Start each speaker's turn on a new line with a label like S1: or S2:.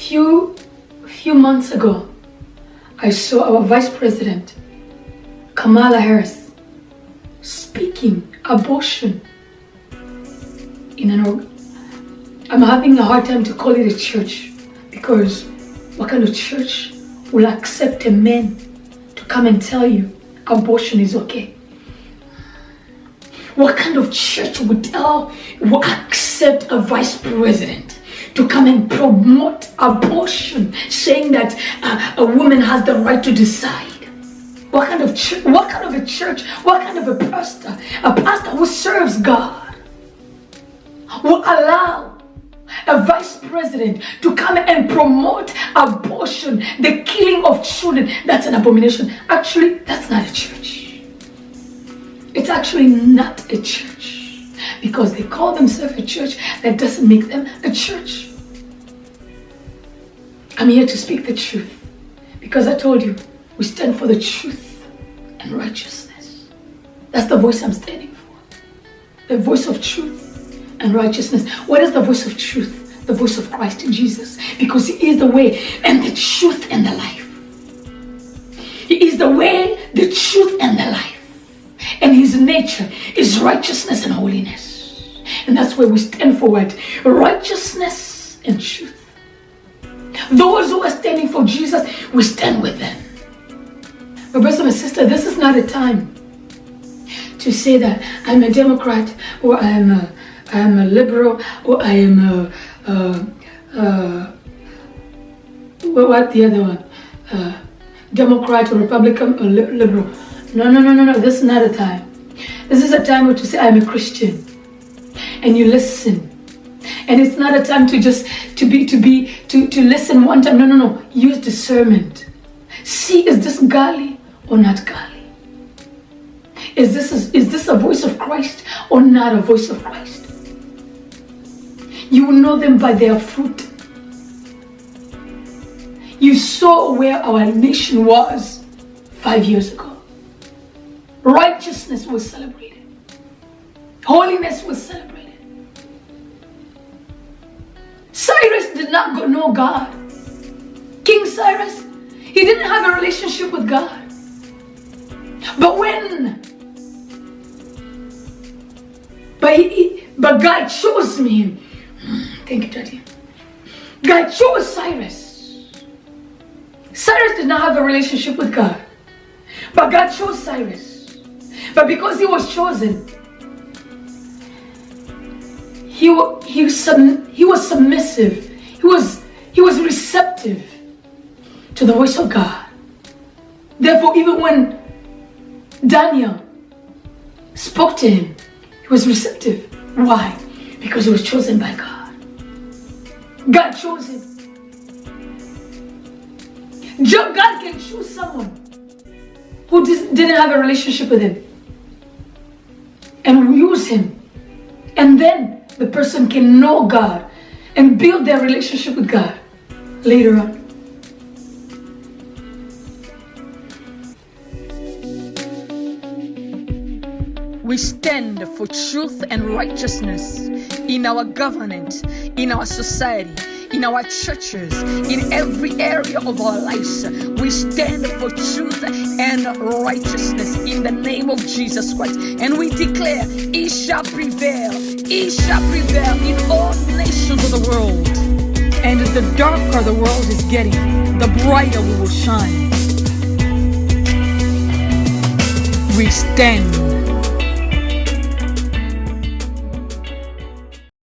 S1: Few months ago, I saw our Vice President, Kamala Harris, speaking abortion in I'm having a hard time to call it a church, because what kind of church will accept a man to come and tell you abortion is okay? What kind of church will accept a vice president to come and promote abortion, saying that a woman has the right to decide? What kind of church, what kind of a church, what kind of a pastor who serves God will allow a vice president to come and promote abortion, the killing of children? That's an abomination. Actually, that's not a church. It's actually not a church, because they call themselves a church. That doesn't make them a church. I'm here to speak the truth, because I told you, we stand for the truth and righteousness. That's the voice I'm standing for. The voice of truth and righteousness. What is the voice of truth? The voice of Christ Jesus, because He is the way and the truth and the life. He is the way, the truth and the life. And His nature is righteousness and holiness. And that's where we stand for it. Righteousness and truth. Those who are standing for Jesus, we stand with them. My brother, my sister, this is not a time to say that I'm a Democrat, or I'm a liberal, or I am what the other one? Democrat or Republican or liberal. No. This is not a time. This is a time to say I'm a Christian, and you listen. And it's not a time to just to listen one time. No. Use discernment. See, is this godly or not godly? Is this a voice of Christ or not a voice of Christ? You will know them by their fruit. You saw where our nation was 5 years ago. Righteousness was celebrated. Holiness was celebrated. Cyrus did not know God. King Cyrus, he didn't have a relationship with God. But God chose him. Thank you, Daddy. God chose Cyrus. Cyrus did not have a relationship with God, but God chose Cyrus. But because he was chosen, he was submissive. He was receptive to the voice of God. Therefore, even when Daniel spoke to him, he was receptive. Why? Because he was chosen by God. God chose him. God can choose someone who didn't have a relationship with him and use him. And then the person can know God and build their relationship with God later on. We stand for truth and righteousness in our government, in our society, in our churches, in every area of our lives. We stand for truth and righteousness in the name of Jesus Christ. And we declare, it shall prevail. It shall prevail in all nations of the world. And the darker the world is getting, the brighter we will shine. We stand